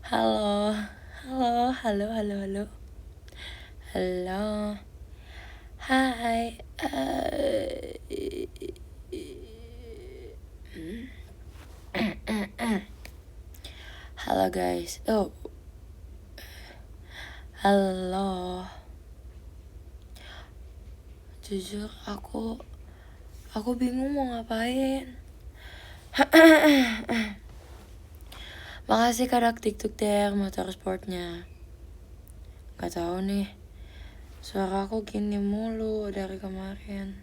Halo, halo, halo, halo, halo, halo, hai, halo guys, halo, jujur aku bingung mau ngapain. Makasih Kadak TikTok der motorsportnya. Gak tahu nih, suara aku gini mulu dari kemarin.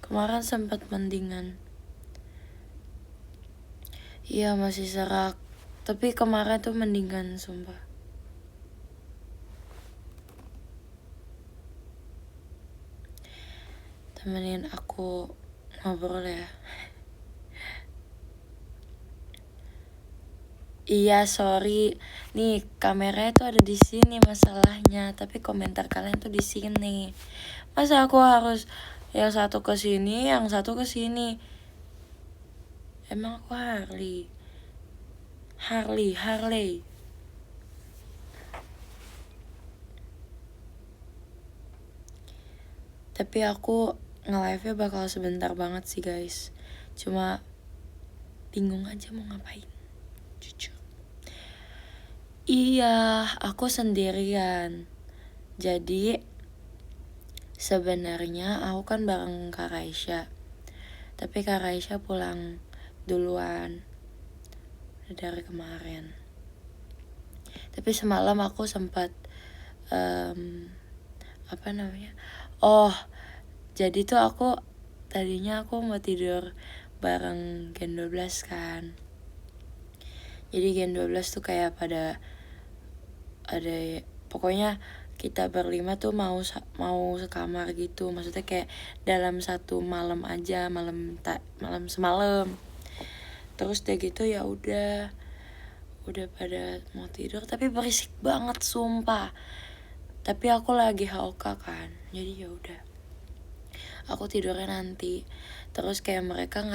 Kemarin sempat mendingan. Iya masih serak, tapi kemarin tuh mendingan sumpah. Temenin aku ngobrol ya. Iya sorry, nih kameranya tuh ada di sini masalahnya, tapi komentar kalian tuh di sini. Masa aku harus yang satu ke sini, yang satu ke sini? Emang aku Harley. Tapi aku nge-live-nya bakal sebentar banget sih guys. Cuma bingung aja mau ngapain. Jujur. Iya, aku sendirian. Jadi sebenarnya aku kan bareng Kak Raisya. Tapi Kak Raisya pulang duluan dari kemarin. Tapi semalam aku sempat apa namanya? Oh, jadi tuh tadinya aku mau tidur bareng Gen 12 kan. Jadi Gen 12 tuh kayak ada pokoknya kita berlima tuh mau sekamar gitu, maksudnya kayak dalam satu malam aja, malam semalam. Terus udah gitu ya udah pada mau tidur, tapi berisik banget sumpah. Tapi aku lagi HOK kan, jadi ya udah aku tidurnya nanti. Terus kayak mereka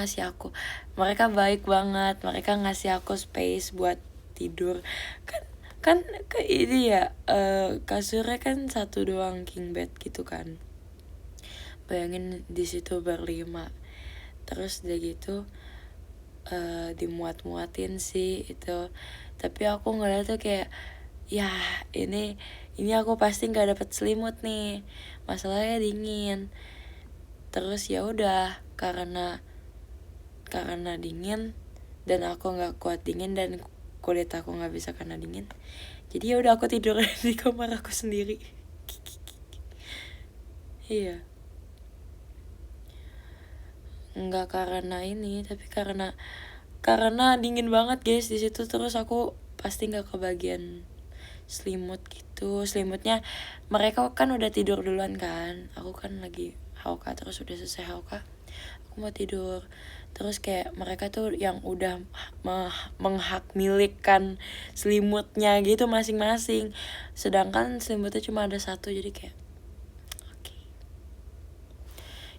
baik banget, mereka ngasih aku space buat tidur kan ke ini ya, kasurnya kan satu doang king bed gitu kan. Bayangin di situ berlima, terus udah gitu dimuat-muatin sih itu. Tapi aku ngeliat tuh kayak ya ini aku pasti nggak dapet selimut nih, masalahnya dingin. Terus ya udah karena dingin dan aku nggak kuat dingin dan kulit aku nggak bisa karena dingin, jadi ya udah aku tidur di kamar aku sendiri. Iya, nggak karena ini, tapi karena dingin banget guys di situ. Terus aku pasti nggak kebagian selimut gitu. Selimutnya mereka kan udah tidur duluan kan, aku kan lagi HOK. Terus udah selesai HOK aku mau tidur, terus kayak mereka tuh yang udah menghak milikkan selimutnya gitu masing-masing, sedangkan selimutnya cuma ada satu. Jadi kayak oke,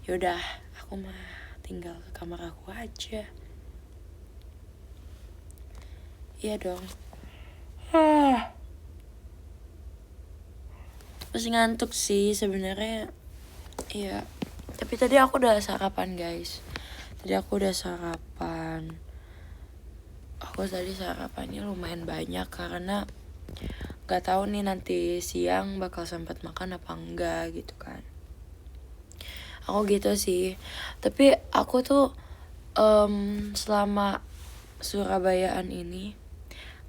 yaudah aku mah tinggal ke kamar aku aja. Iya dong. Masih ngantuk sih sebenarnya. Iya, tapi tadi aku udah sarapan guys. Aku tadi sarapannya lumayan banyak karena gak tahu nih nanti siang bakal sempat makan apa enggak gitu kan. Aku gitu sih. Tapi aku tuh selama Surabayaan ini,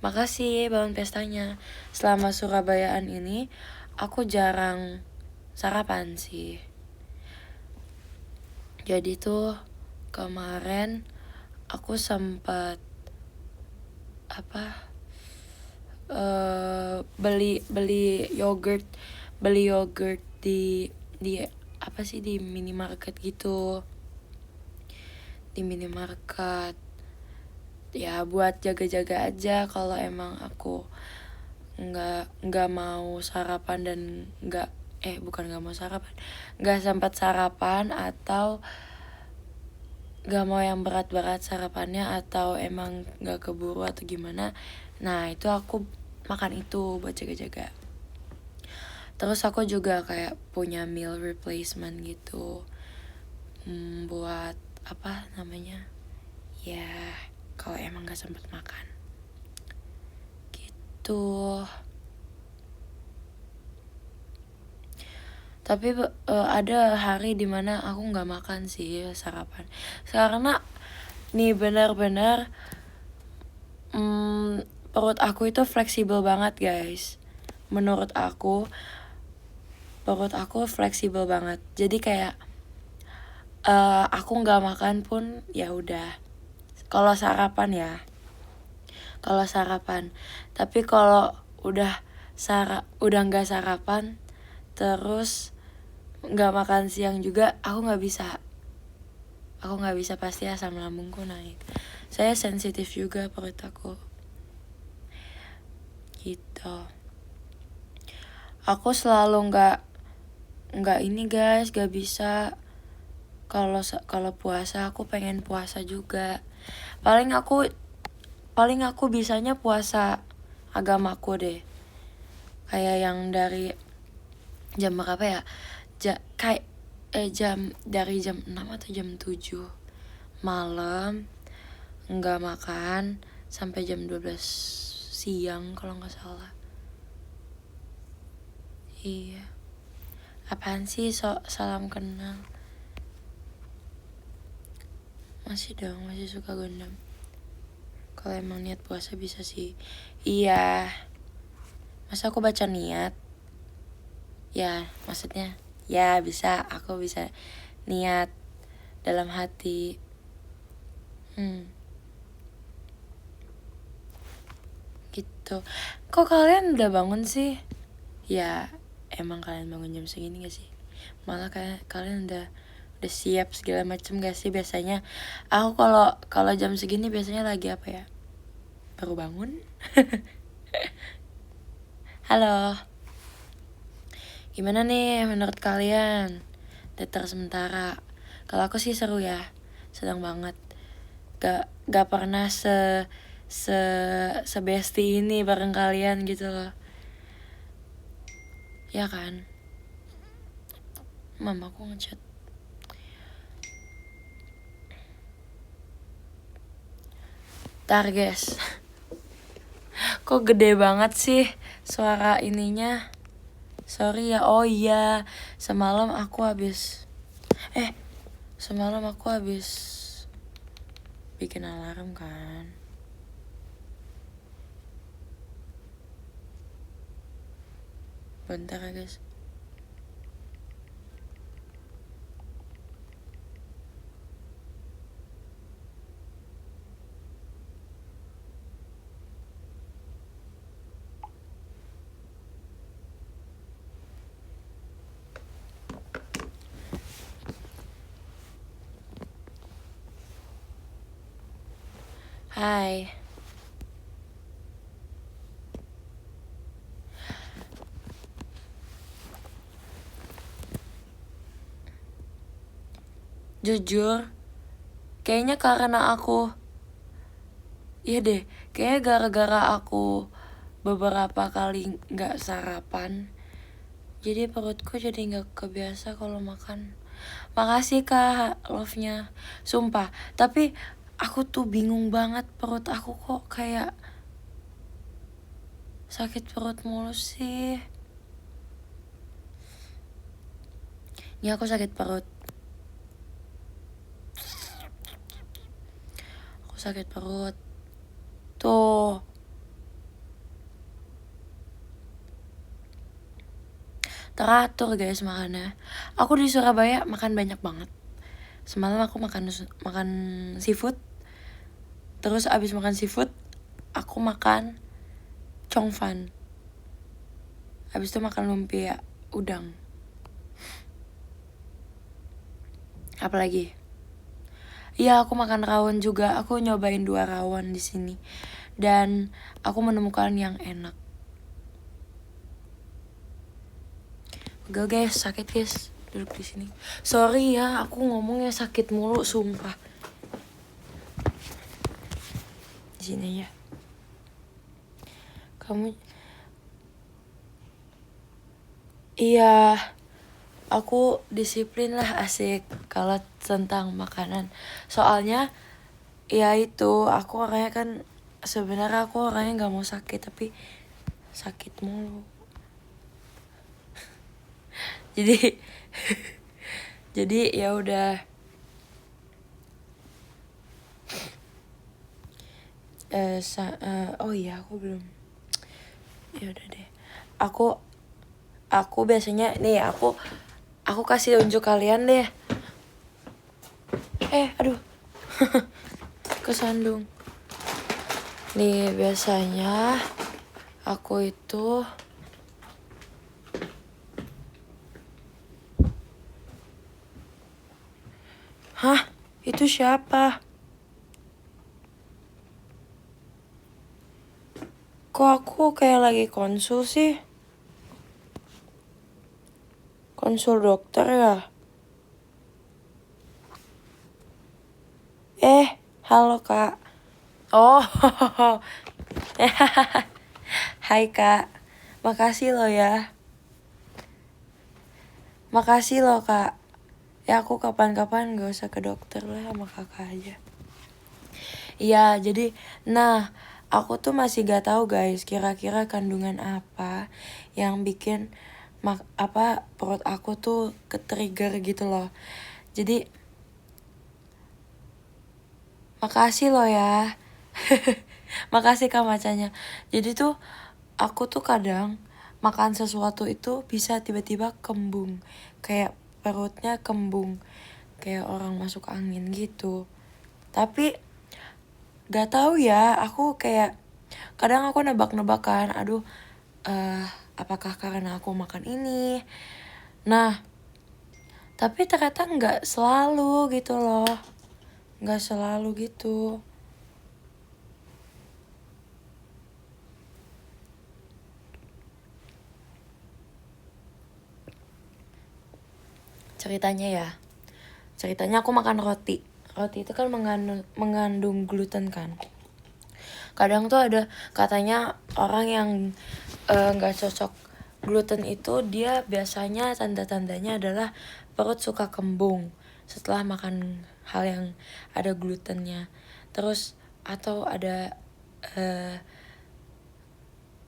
makasih bangun pestanya. Selama Surabayaan ini aku jarang sarapan sih. Jadi tuh kemarin aku sempat beli yogurt di di minimarket gitu. Di minimarket ya buat jaga-jaga aja kalau emang aku nggak mau sarapan dan nggak sempat sarapan atau gak mau yang berat-berat sarapannya atau emang gak keburu atau gimana, nah itu aku makan itu buat jaga-jaga. Terus aku juga kayak punya meal replacement gitu, buat apa namanya ya, kalau emang gak sempet makan gitu. Tapi ada hari dimana aku nggak makan sih sarapan, karena nih benar-benar perut aku itu fleksibel banget guys. Menurut aku perut aku fleksibel banget. Jadi kayak aku nggak makan pun ya udah. Kalau sarapan ya, kalau sarapan. Tapi kalau udah nggak sarapan, terus nggak makan siang juga, aku nggak bisa, pasti asam lambungku naik. Saya sensitif juga perut aku gitu. Aku selalu nggak ini guys, nggak bisa. Kalau puasa aku pengen puasa juga. Paling aku bisanya puasa agamaku deh, kayak yang dari jam berapa ya, dari jam 6 atau jam 7 malam nggak makan sampai jam 12 siang kalau nggak salah. Iya, apaan sih salam kenal. Masih dong, masih suka Gundam. Kalau emang niat puasa bisa sih. Iya, masa aku baca niat ya, maksudnya ya bisa, aku bisa niat dalam hati. Gitu. Kok kalian udah bangun sih? Ya emang kalian bangun jam segini gak sih? Malah kalian udah siap segala macem gak sih? Biasanya aku kalau jam segini biasanya lagi apa ya, baru bangun. Halo, gimana nih menurut kalian datar sementara? Kalau aku sih seru ya, sedang banget. Gak pernah sebesti ini bareng kalian gitu loh. Ya kan? Mamaku ngechat. Tar guys. Kok gede banget sih suara ininya? Sorry ya. Oh iya, semalam aku habis bikin alarm kan. Bentar ya guys. Hai. Jujur, kayaknya karena aku, iya deh, kayaknya gara-gara aku beberapa kali gak sarapan, jadi perutku jadi gak kebiasa kalau makan. Makasih kak love-nya, sumpah. Tapi aku tuh bingung banget, perut aku kok kayak sakit perut mulu sih. Ini aku sakit perut. Sakit perut tuh. Teratur guys makannya. Aku di Surabaya makan banyak banget. Semalam aku makan seafood. Terus abis makan seafood aku makan congfan. Abis itu makan lumpia udang. Apalagi? Iya, aku makan rawon juga. Aku nyobain 2 rawon di sini dan aku menemukan yang enak. Gak guys, sakit guys duduk di sini. Sorry ya, aku ngomongnya sakit mulu sumpah. sini ya. Kamu iya, aku disiplin lah, asik kalau tentang makanan. Soalnya ya itu, aku orangnya kan sebenarnya aku orangnya nggak mau sakit tapi sakit mulu. Jadi jadi ya udah. Oh iya aku belum. Ya udah deh. Aku biasanya nih aku kasih unjuk kalian deh. Aduh. Kesandung. Nih biasanya aku itu Hah? Itu siapa? Kok aku kayak lagi konsul sih? Konsul dokter ya? Halo kak. Oh, hai kak. Makasih loh ya. Makasih loh kak. Ya aku kapan-kapan gak usah ke dokter lah sama kakak aja. Iya, jadi nah aku tuh masih gak tahu guys kira-kira kandungan apa yang bikin perut aku tuh ke-trigger gitu loh. Jadi makasih loh ya. Makasih kak macanya. Jadi tuh aku tuh kadang makan sesuatu itu bisa tiba-tiba kembung. Kayak perutnya kembung. Kayak orang masuk angin gitu. Tapi gak tahu ya, aku kayak kadang aku nebak-nebakan, aduh apakah karena aku makan ini. Nah, tapi ternyata gak selalu gitu loh. Gak selalu gitu. Ceritanya aku makan roti. Roti itu kan mengandung gluten kan. Kadang tuh ada katanya orang yang gak cocok gluten itu, dia biasanya tanda-tandanya adalah perut suka kembung setelah makan hal yang ada glutennya. Terus atau ada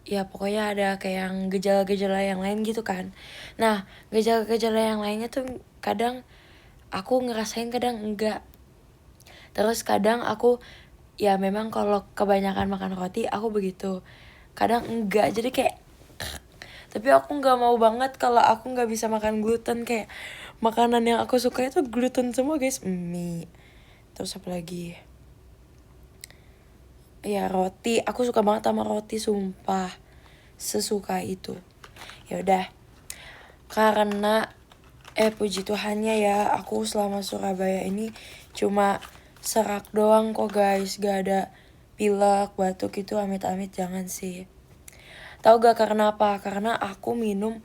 ya pokoknya ada kayak yang gejala-gejala yang lain gitu kan. Nah, gejala-gejala yang lainnya tuh kadang aku ngerasain, kadang enggak. Terus kadang aku ya memang kalau kebanyakan makan roti aku begitu. Kadang enggak, jadi kayak tapi aku nggak mau banget kalau aku nggak bisa makan gluten. Kayak makanan yang aku suka itu gluten semua guys. Mie, terus apa lagi ya, roti. Aku suka banget sama roti, sumpah sesuka itu. Ya udah, karena puji Tuhannya ya, aku selama Surabaya ini cuma serak doang kok guys, gak ada pilek, batuk itu amit-amit jangan sih. Tahu gak karena apa? Karena aku minum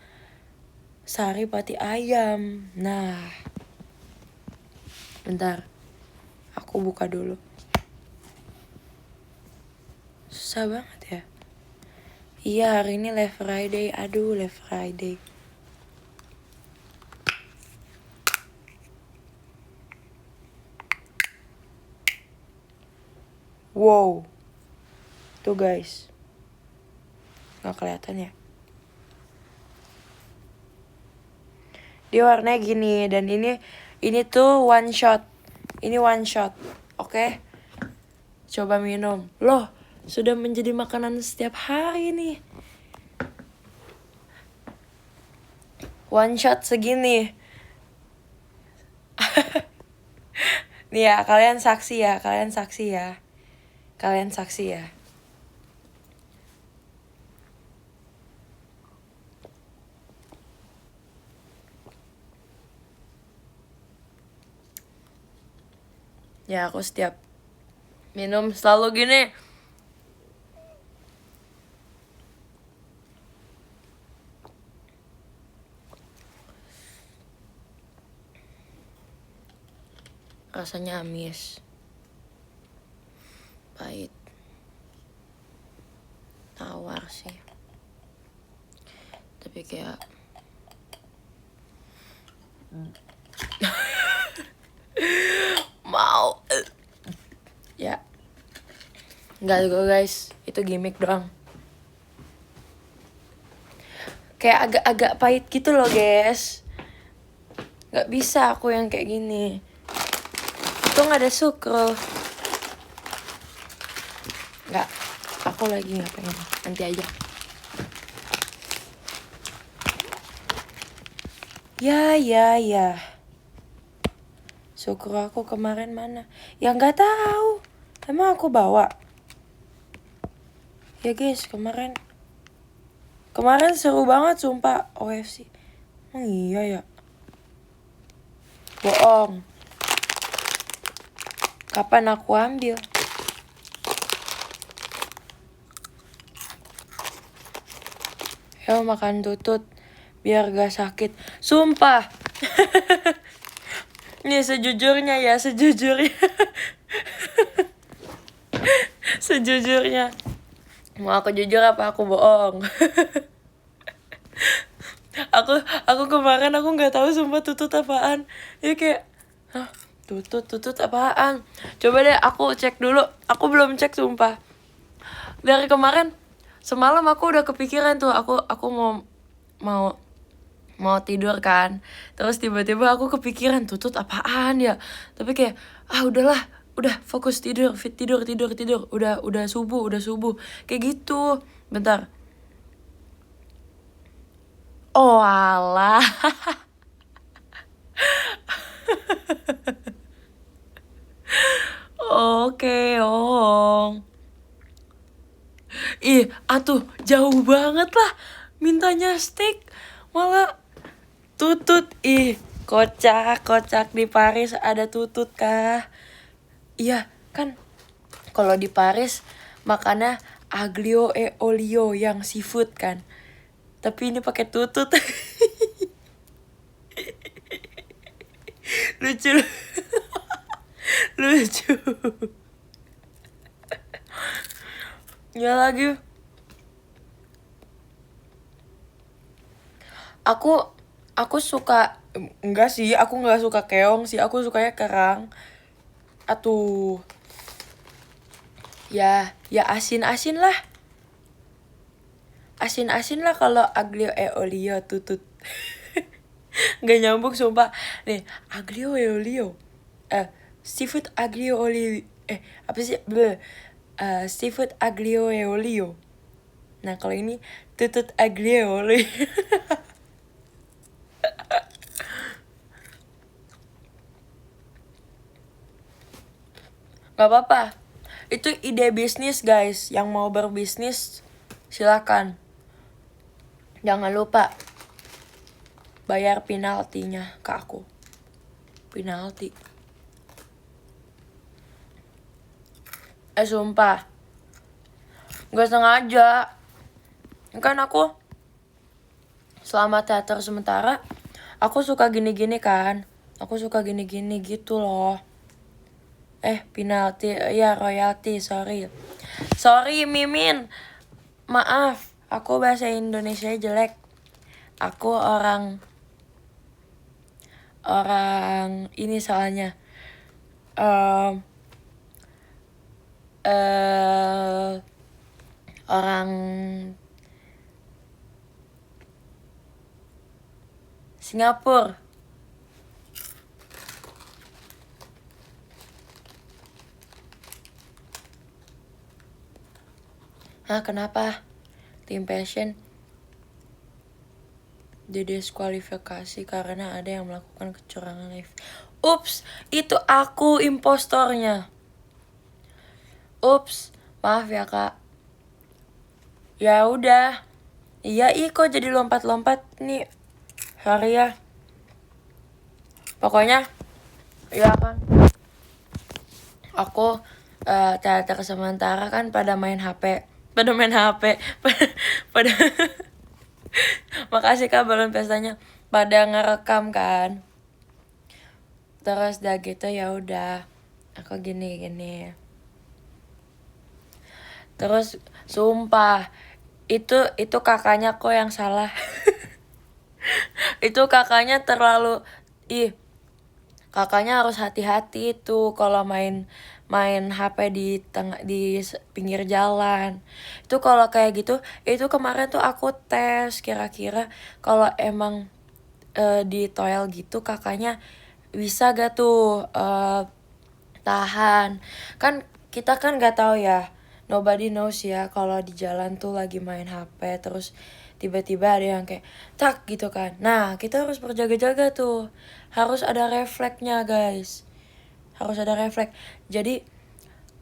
sari pati ayam. Nah, bentar, aku buka dulu. Susah banget ya. Iya, hari ini Live Friday. Aduh, Live Friday. Wow. Tuh guys. Gak kelihatan ya. Dia warnanya gini, dan ini tuh one shot. Ini one shot. Oke? Coba minum. Loh, sudah menjadi makanan setiap hari nih. One shot segini. Nih ya, kalian saksi ya. Ya, aku setiap minum selalu gini. Rasanya amis, pahit. tawar sih, tapi kayak mau ya nggak juga guys, itu gimmick doang. Kayak agak-agak pahit gitu loh guys, nggak bisa aku yang kayak gini. Itu nggak ada sukro. Nggak, aku lagi nggak pengen, nanti aja. Ya. Syukur aku kemarin mana? Ya nggak tahu. Emang aku bawa? Ya guys, kemarin seru banget sumpah OFC. Oh iya ya. Bohong. Kapan aku ambil? Yo makan tutut biar gak sakit. Sumpah. Nih sejujurnya ya, sejujurnya. Mau aku jujur apa aku bohong? aku kemarin aku nggak tahu sumpah tutut apaan. Ya kayak, hah, tutut apaan? Coba deh aku cek dulu. Aku belum cek sumpah. Dari kemarin semalam aku udah kepikiran tuh, aku mau tidur kan, terus tiba-tiba aku kepikiran tutut apaan ya, tapi kayak udahlah, udah fokus tidur, udah subuh kayak gitu. Bentar, oh alah. Oke, atuh jauh banget lah mintanya steak, malah tutut. Kocak di Paris ada tutut kah? Iya kan, kalau di Paris makannya aglio e olio yang seafood kan, tapi ini pakai tutut. lucu lucu ya lagi. Aku suka, enggak sih, aku nggak suka keong sih, aku sukanya kerang. Atuh, ya asin lah, asin lah kalau aglio e olio tutut. Nggak nyambung sumpah. Nih, aglio e olio, seafood aglio olio, apa sih? Seafood aglio e olio. Nah kalau ini tutut aglio e olio. Gak apa-apa, itu ide bisnis guys. Yang mau berbisnis silakan. Jangan lupa bayar penaltinya ke aku. Penalti. Sumpah, gak sengaja. Kan aku selama teater sementara, aku suka gini-gini kan. Aku suka gini-gini gitu loh. Penalti, ya royalti, sorry Mimin. Maaf, aku bahasa Indonesia jelek. Aku orang ini soalnya. Orang Singapura. Kenapa? Tim Passion didiskualifikasi karena ada yang melakukan kecurangan live. Ups, itu aku impostornya. Ups, maaf ya kak. Ya udah. Iya, kok jadi lompat-lompat nih. Sorry ya. Pokoknya ya kan. Aku teater sementara kan pada main HP. Pada makasih kak balon pestanya. Pada ngerekam kan. Terus udah gitu ya udah. Aku gini. Terus sumpah Itu kakaknya kok yang salah. Itu kakaknya terlalu kakaknya harus hati-hati itu kalau main HP di pinggir jalan. Itu kalau kayak gitu, itu kemarin tuh aku tes kira-kira kalau emang di toel gitu kakaknya bisa gak tuh tahan. Kan kita kan gak tahu ya, nobody knows ya kalau di jalan tuh lagi main HP terus tiba-tiba ada yang kayak tak gitu kan. Nah, kita harus berjaga-jaga tuh. Harus ada refleksnya, guys. Harus ada refleks. Jadi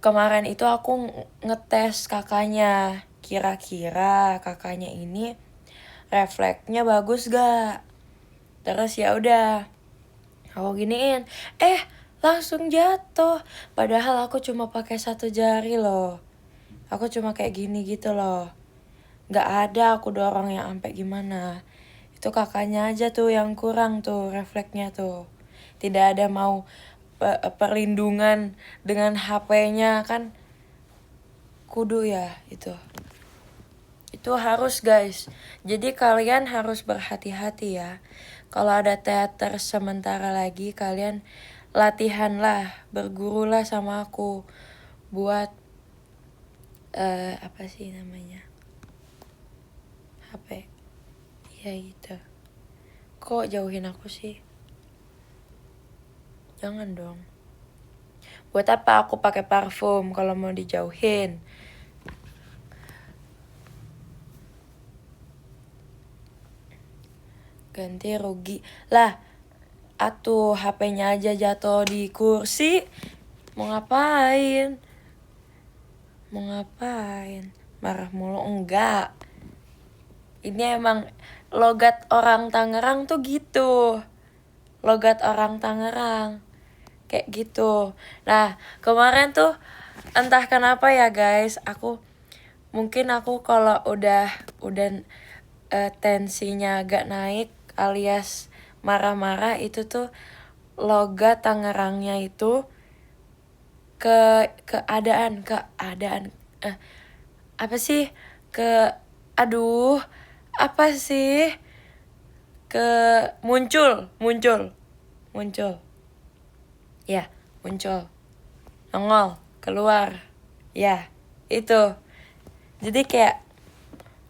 kemarin itu aku ngetes kakaknya. Kira-kira kakaknya ini refleksnya bagus gak? Terus ya udah. Aku giniin. Langsung jatuh. Padahal aku cuma pakai 1 jari loh. Aku cuma kayak gini gitu loh. Gak ada aku dorong yang sampai gimana. Itu kakaknya aja tuh yang kurang tuh refleksnya tuh. Tidak ada mau perlindungan dengan HP-nya kan. Kudu ya itu. Itu harus guys. Jadi kalian harus berhati-hati ya. Kalau ada teater sementara lagi, kalian latihanlah, bergurulah sama aku buat apa sih namanya, HP ya gitu. Kok jauhin aku sih? Jangan dong. Buat apa aku pakai parfum kalau mau dijauhin? Ganti rugi lah. Atuh HP-nya aja jatuh di kursi. Mau ngapain? Marah mulu enggak. Ini emang logat orang Tangerang tuh gitu. Logat orang Tangerang kayak gitu. Nah, kemarin tuh entah kenapa ya guys, mungkin aku kalau udah tensinya agak naik alias marah-marah, itu tuh logat Tangerangnya itu keadaan apa sih apa sih muncul ya, muncul, nongol, keluar ya, itu. Jadi kayak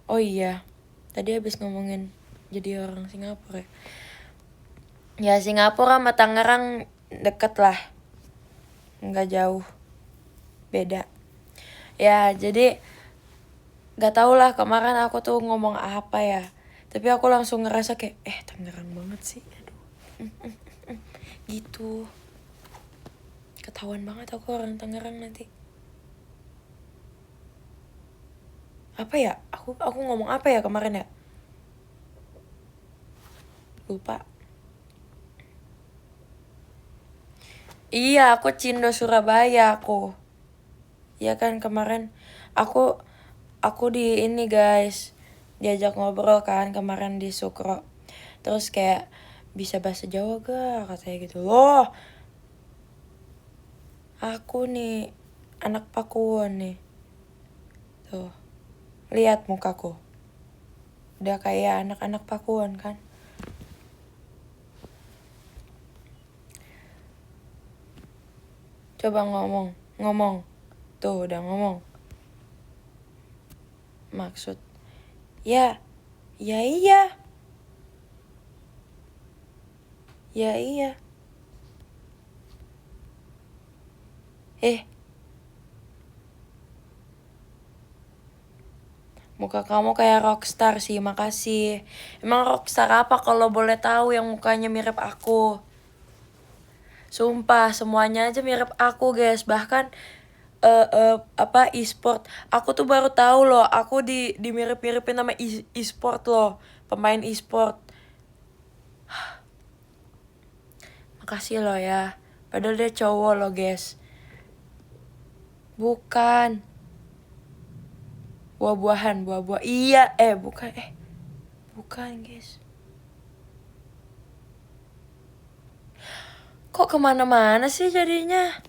oh iya, tadi habis ngomongin jadi orang Singapura ya. Singapura sama Tangerang deket lah, nggak jauh beda ya. Jadi nggak tau lah kemarin aku tuh ngomong apa ya, tapi aku langsung ngerasa kayak Tangerang banget sih, aduh. Gitu, ketahuan banget aku orang Tangerang nanti. Apa ya, aku ngomong apa ya kemarin ya, lupa. Iya, aku Cindo Surabaya aku. Ya kan kemarin aku di ini guys, diajak ngobrol kan kemarin di Sukro. Terus kayak bisa bahasa Jawa gak katanya gitu. Loh, aku nih anak Pakuwon nih. Tuh, lihat mukaku. Udah kayak anak-anak Pakuwon kan. Coba ngomong. Tuh udah ngomong. Maksud ya iya. Muka kamu kayak rockstar sih, makasih. Emang rockstar apa kalau boleh tahu yang mukanya mirip aku? Sumpah, semuanya aja mirip aku, guys. Bahkan e-sport. Aku tuh baru tahu loh, aku dimirip-miripin sama e-sport loh, pemain e-sport. Makasih loh ya. Padahal dia cowok loh, guys. Bukan. Buah-buahan. Iya, bukan. Bukan, guys. Kok kemana-mana sih jadinya?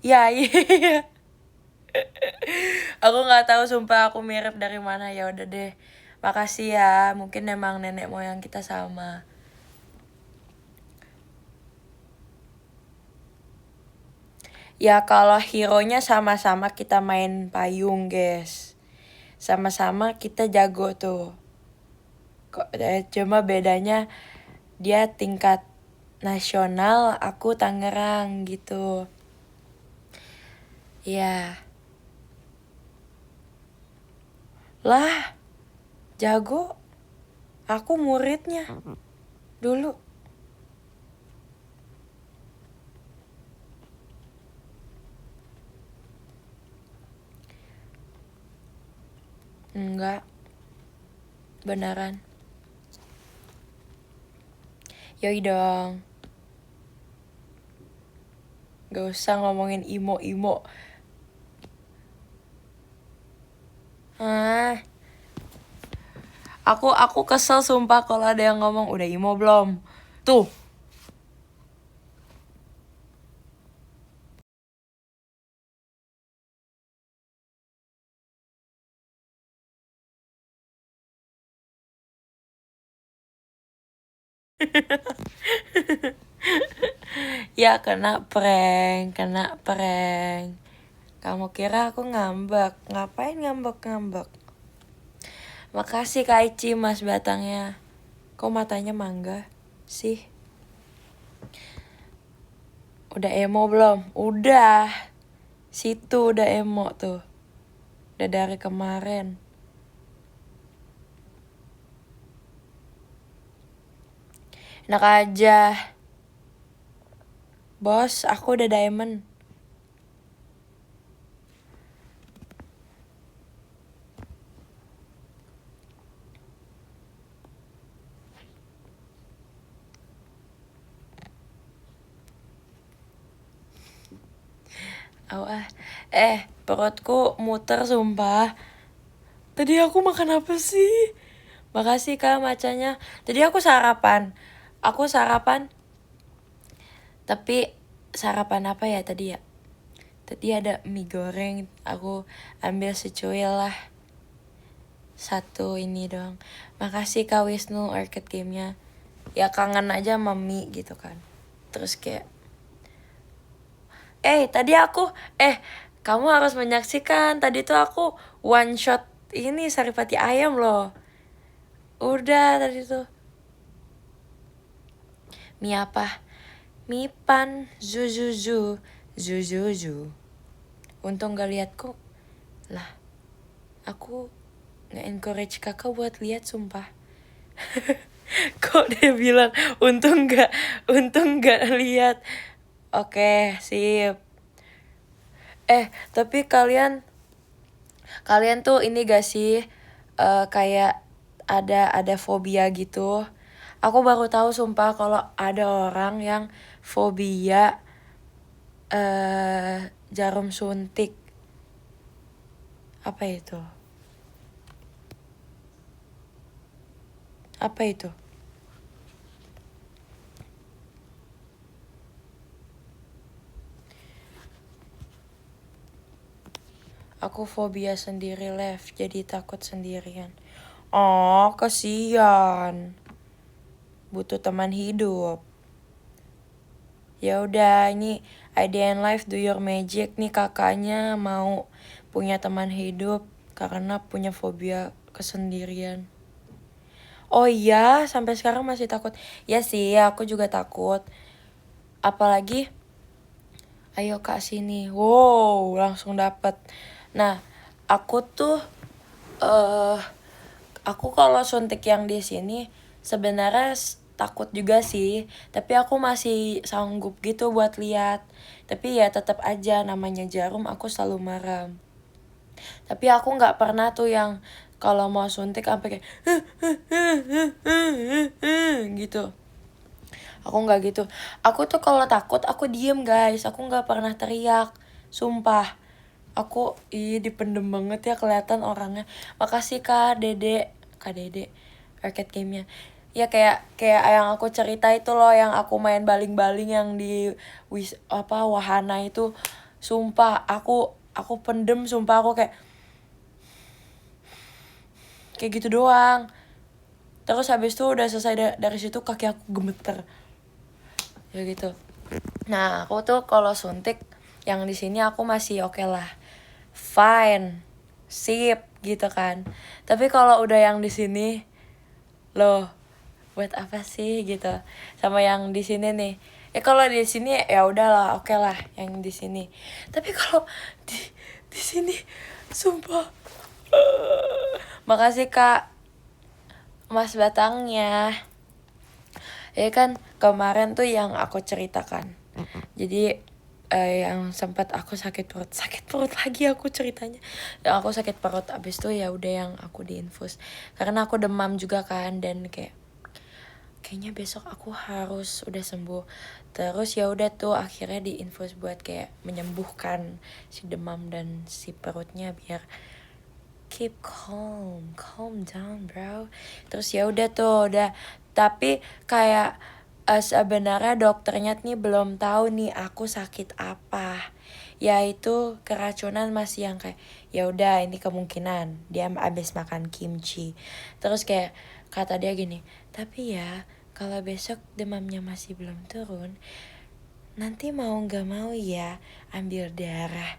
Ya, iya. Aku nggak tahu sumpah aku mirip dari mana. Ya udah deh. Makasih ya. Mungkin emang nenek moyang kita sama. Ya kalau hero-nya sama-sama kita main payung, guys. Sama-sama kita jago tuh. Cuma bedanya dia tingkat nasional, aku Tangerang gitu. Ya. Lah, jago. Aku muridnya dulu. Enggak. Beneran. Yoi dong. Gak usah ngomongin imo-imo. Aku kesel sumpah kalau ada yang ngomong udah imo belum. Tuh. Ya kena prank. Kamu kira aku ngambek? Ngapain ngambek? Makasih Kak Ici mas batangnya. Kok matanya mangga sih? Udah emo belum? Udah. Situ udah emo tuh. Udah dari kemarin. Enak aja. Bos, aku udah diamond. Perutku muter sumpah. Tadi aku makan apa sih? Makasih Kak macanya. Tadi aku sarapan. Tapi sarapan apa ya tadi ya? Tadi ada mie goreng. Aku ambil secuil lah. Satu ini dong. Makasih Kak Wisnu arcade gamenya. Ya kangen aja sama mie gitu kan. Terus kayak tadi aku kamu harus menyaksikan. Tadi tuh aku one shot ini saripati ayam loh. Udah tadi tuh. Mie apa? Mie pan zuzuzu. Untung gak liat kok. Lah, aku nge-encourage kakak buat lihat sumpah. Kok dia bilang untung gak lihat. Oke, sip. Tapi kalian tuh ini gak sih kayak ada fobia gitu. Aku baru tahu sumpah kalau ada orang yang fobia jarum suntik. Apa itu? Aku fobia sendiri left, jadi takut sendirian. Oh, kasihan. Butuh teman hidup. Ya udah, ini idea in life do your magic nih kakaknya mau punya teman hidup karena punya fobia kesendirian. Oh iya, sampai sekarang masih takut. Ya sih, aku juga takut. Apalagi ayo Kak sini. Wow, langsung dapet. Nah, aku tuh aku kalau suntik yang di sini sebenarnya takut juga sih, tapi aku masih sanggup gitu buat lihat. Tapi ya tetap aja namanya jarum aku selalu merem. Tapi aku nggak pernah tuh yang kalau mau suntik sampai kayak gitu. Aku nggak gitu. Aku tuh kalau takut aku diem guys. Aku nggak pernah teriak. Sumpah. Aku dipendem banget ya kelihatan orangnya. Makasih Kak Dede. Arcade gamenya. Ya kayak yang aku cerita itu loh, yang aku main baling-baling yang di wahana itu. Sumpah aku aku pendem, sumpah aku kayak gitu doang. Terus habis itu udah selesai dari situ kaki aku gemeter ya gitu. Nah aku tuh kalau suntik yang di sini aku masih oke lah, fine, sip gitu kan. Tapi kalau udah yang di sini, loh buat apa sih gitu. Sama yang di sini nih, kalau di sini ya udahlah oke lah yang di sini. Tapi kalau di sini sumpah makasih Kak Mas Batangnya. Ya kan kemarin tuh yang aku ceritakan. Jadi yang sempat aku sakit perut lagi aku ceritanya. Yang aku sakit perut abis itu ya udah yang aku diinfus. Karena aku demam juga kan, dan kayaknya besok aku harus udah sembuh. Terus ya udah tuh akhirnya diinfus buat kayak menyembuhkan si demam dan si perutnya biar keep calm down bro. Terus ya udah tuh udah, tapi kayak sebenarnya dokternya nih belum tahu nih aku sakit apa, yaitu keracunan. Masih yang kayak ya udah ini kemungkinan dia abis makan kimchi. Terus kayak kata dia gini, tapi ya kalau besok demamnya masih belum turun, nanti mau nggak mau ya ambil darah.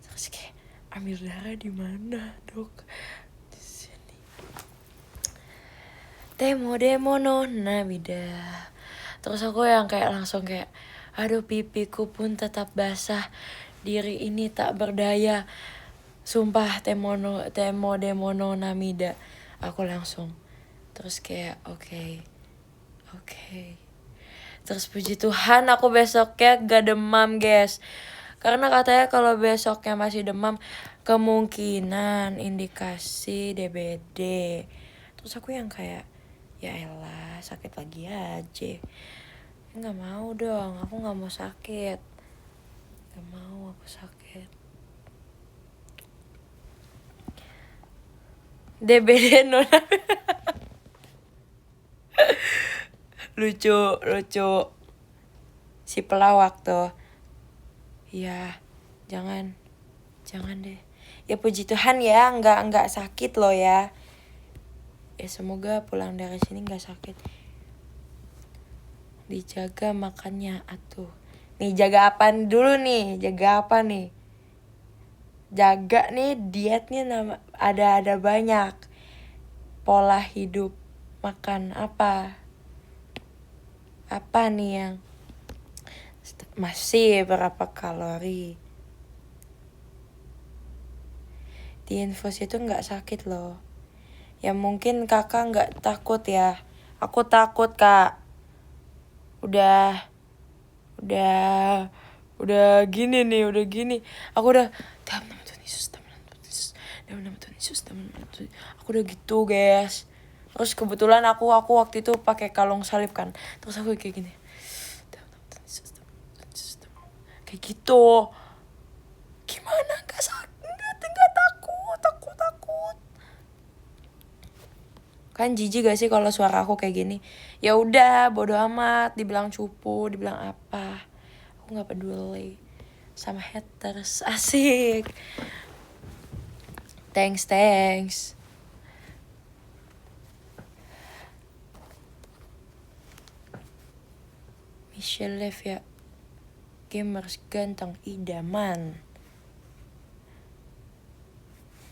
Terus kayak ambil darah di mana dok? Di sini. Demo nona bida. Terus aku yang kayak langsung kayak, aduh pipiku pun tetap basah, diri ini tak berdaya. Sumpah temo demono namida. Aku langsung. Terus kayak oke. Terus puji Tuhan aku besoknya gak demam guys. Karena katanya kalau besoknya masih demam, kemungkinan indikasi DBD. Terus aku yang kayak, ya elah sakit lagi aja. Gak mau dong, aku gak mau sakit. Gak mau aku sakit. DBD nona. lucu si pelawak tuh. Ya jangan deh. Ya puji Tuhan ya nggak sakit loh ya. Ya semoga pulang dari sini nggak sakit. Dijaga makannya atuh. Nih jaga apa dulu nih? Jaga apa nih? Jaga nih dietnya ada banyak. Pola hidup makan apa nih yang masih berapa kalori? Di infus itu nggak sakit loh. Ya mungkin kakak nggak takut ya. Aku takut kak. Udah gini nih, Aku udah dalam nama Tuhan Yesus. Aku udah gitu guys. Terus kebetulan aku waktu itu pakai kalung salib kan. Terus aku kayak gini. Kayak gitu. Gimana gak sakit? Gak takut. Kan jijik gak sih kalau suara aku kayak gini? Ya udah, bodo amat, dibilang cupu, dibilang apa. Aku gak peduli sama haters. Asik. Thanks. Michelle Lev ya. Gamers ganteng idaman.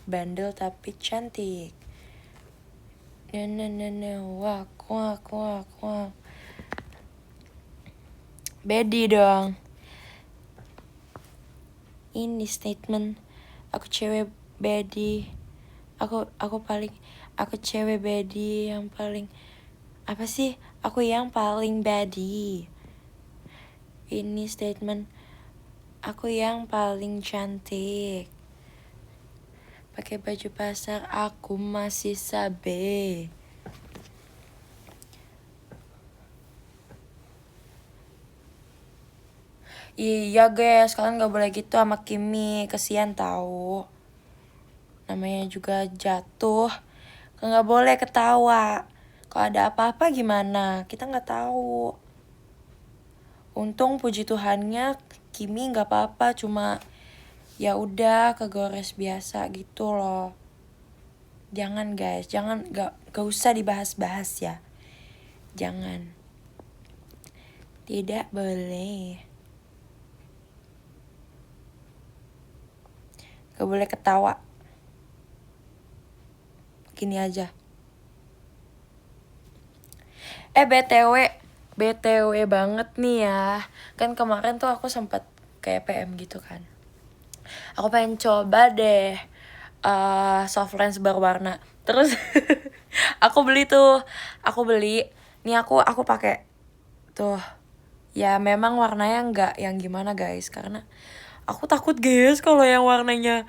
Bandel tapi cantik. Wak. Bedi dong. Ini statement. Aku cewek bedi. Aku cewek bedi yang paling apa sih? Aku yang paling bedi. Ini statement. Aku yang paling cantik. Pakai baju pasar aku masih sabe. Iya guys, kalian gak boleh gitu sama Kimi, kesian tahu. Namanya juga jatuh, gak boleh ketawa. Kalau ada apa-apa gimana? Kita gak tahu. Untung puji Tuhannya Kimi gak apa-apa, cuma ya udah kegores biasa gitu loh. Jangan guys, jangan, gak usah dibahas-bahas ya. Jangan. Tidak boleh. Gak boleh ketawa. Gini aja. BTW banget nih ya. Kan kemarin tuh aku sempat kayak PM gitu kan. Aku pengen coba deh soft lens berwarna. Terus aku beli. Nih aku pakai tuh. Ya memang warnanya nggak yang gimana guys, karena aku takut guys kalau yang warnanya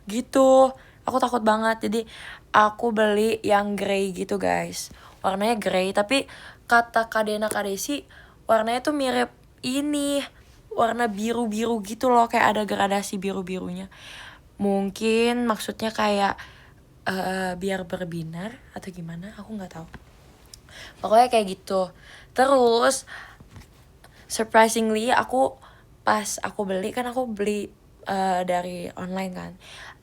gitu. Aku takut banget. Jadi aku beli yang grey gitu guys. Warnanya grey, tapi kata Kadena Kadesi warnanya tuh mirip ini, warna biru-biru gitu loh, kayak ada gradasi biru-birunya. Mungkin maksudnya kayak biar berbinar atau gimana, aku nggak tahu. Pokoknya kayak gitu. Terus surprisingly pas aku beli kan, aku beli dari online kan,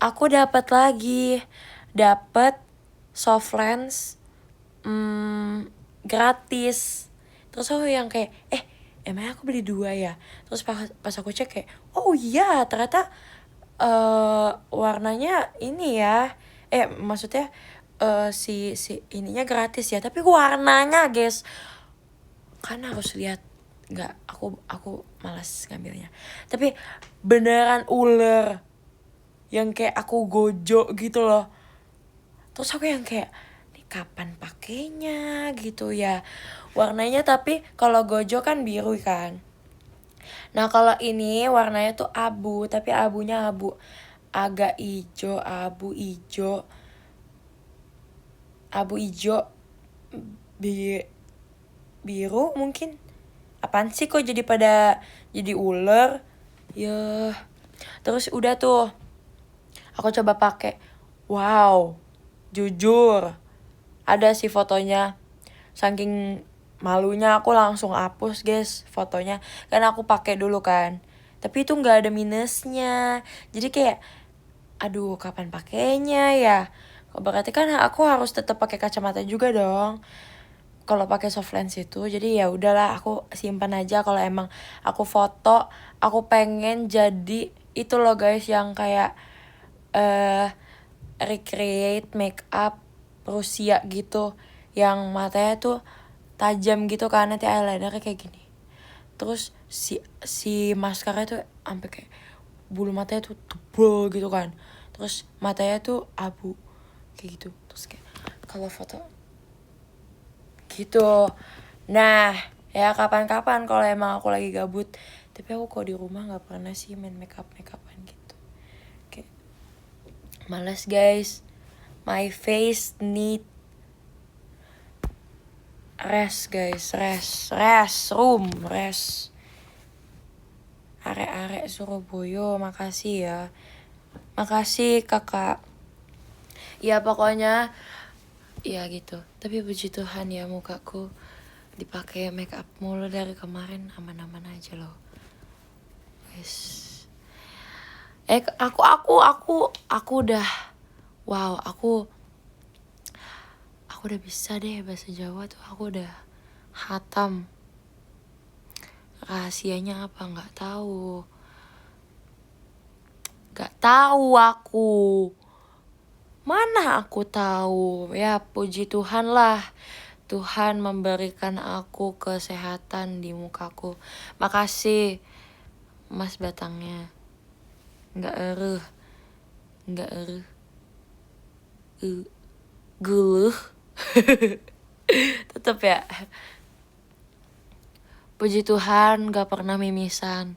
aku dapat soft lens gratis. Terus aku yang kayak emang aku beli 2 ya. Terus pas aku cek kayak oh iya ternyata warnanya ini ya, maksudnya si ininya gratis ya, tapi warnanya guys kan harus lihat. Nggak, aku malas ngambilnya. Tapi beneran ular yang kayak aku gojo gitu loh. Terus aku yang kayak nih kapan pakainya gitu ya. Warnanya tapi kalau gojo kan biru kan. Nah kalau ini warnanya tuh abu, tapi abunya abu agak ijo, abu ijo biru mungkin. Apaan sih kok jadi ular ya. Terus udah tuh aku coba pakai, wow, jujur ada sih fotonya. Saking malunya aku langsung hapus guys fotonya, karena aku pakai dulu kan, tapi itu nggak ada minusnya. Jadi kayak aduh kapan pakainya ya. Berarti kan aku harus tetap pakai kacamata juga dong kalau pakai soft lens itu. Jadi ya udahlah, aku simpan aja. Kalau emang aku foto, aku pengen jadi itu loh guys, yang kayak recreate make up Rusia gitu, yang matanya tuh tajam gitu kan, nanti eyelinernya kayak gini. Terus si mascara tuh sampai kayak bulu matanya tuh tebel gitu kan. Terus matanya tuh abu kayak gitu. Terus kayak kalau foto gitu. Nah ya kapan-kapan kalau emang aku lagi gabut. Tapi aku kok di rumah nggak pernah sih main makeupan gitu. Kayak malas guys. My face need rest guys. Rest. Arek-arek Surabaya, makasih ya. Makasih kakak. Ya pokoknya ya gitu. Tapi puji Tuhan ya, mukaku dipakai make up mulu dari kemarin, aman-aman aja loh guys. Aku udah wow, aku udah bisa deh bahasa Jawa tuh. Aku udah hatam. Rahasianya apa nggak tahu aku. Mana aku tahu. Ya puji Tuhan lah. Tuhan memberikan aku kesehatan di mukaku. Makasih Mas batangnya. Nggak eruh. Guluh. Tetep ya. Puji Tuhan gak pernah mimisan.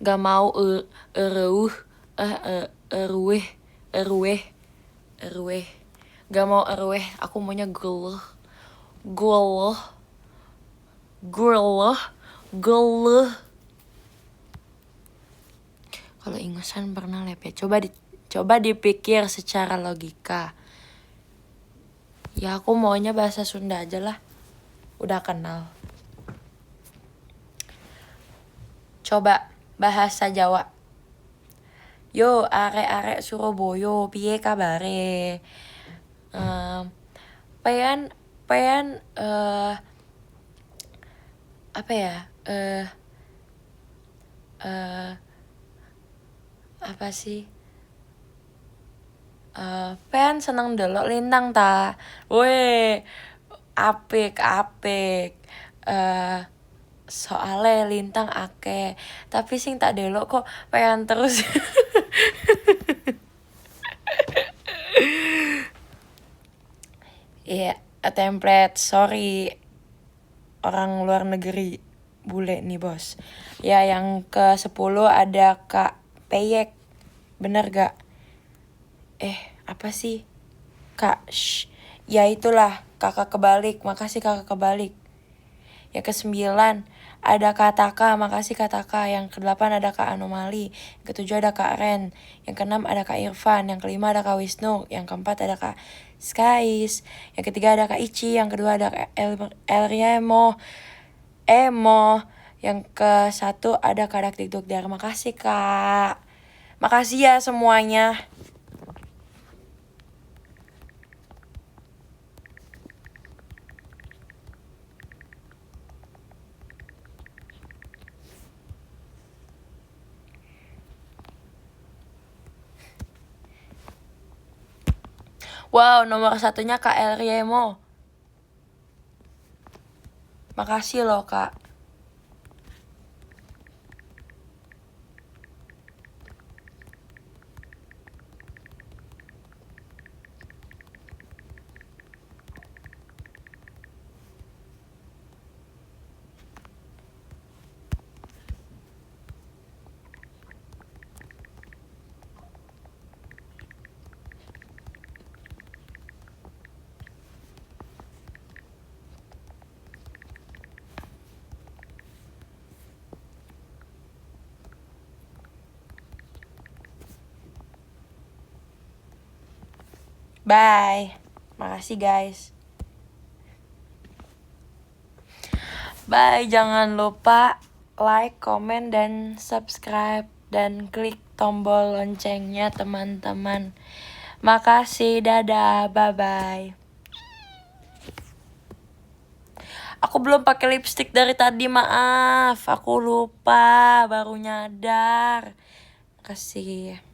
Gak mau erueh. Gak mau erueh, aku maunya guluh. Kalau ingusan pernah lep ya. Coba dipikir secara logika. Ya aku maunya bahasa Sunda aja lah. Udah kenal. Coba bahasa Jawa. Yo, arek-arek Surabaya, piye kabare? Pean apa ya? Apa sih? Pean seneng delok lintang ta. Weh, apik. Soale lintang akeh, tapi sing tak delok kok pean terus. Iya, template, sorry orang luar negeri bule nih bos. Ya yang ke-10 ada Kak Peyek, bener gak? Apa sih? Kak, ya itulah kakak kebalik, makasih kakak kebalik. Yang ke-9 ada Kak Taka, makasih Kak Taka. Yang ke-8 ada Kak Anomali. Yang ke-7 ada Kak Ren. Yang ke-6 ada Kak Irfan. Yang ke-5 ada Kak Wisnu. Yang ke-4 ada Kak Skies. Yang ke-3 ada Kak Ici. Yang ke-2 ada Kak Elriemo. Emo. Yang ke-1 ada Kak Dakdikduk Dar. Makasih Kak. Makasih ya semuanya. Wow, nomor 1-nya Kak Elriemo. Makasih loh Kak. Bye. Makasih guys. Bye, jangan lupa like, komen, dan subscribe. Dan klik tombol loncengnya teman-teman. Makasih, dadah, bye-bye. Aku belum pakai lipstick dari tadi, maaf. Aku lupa, baru nyadar. Makasih.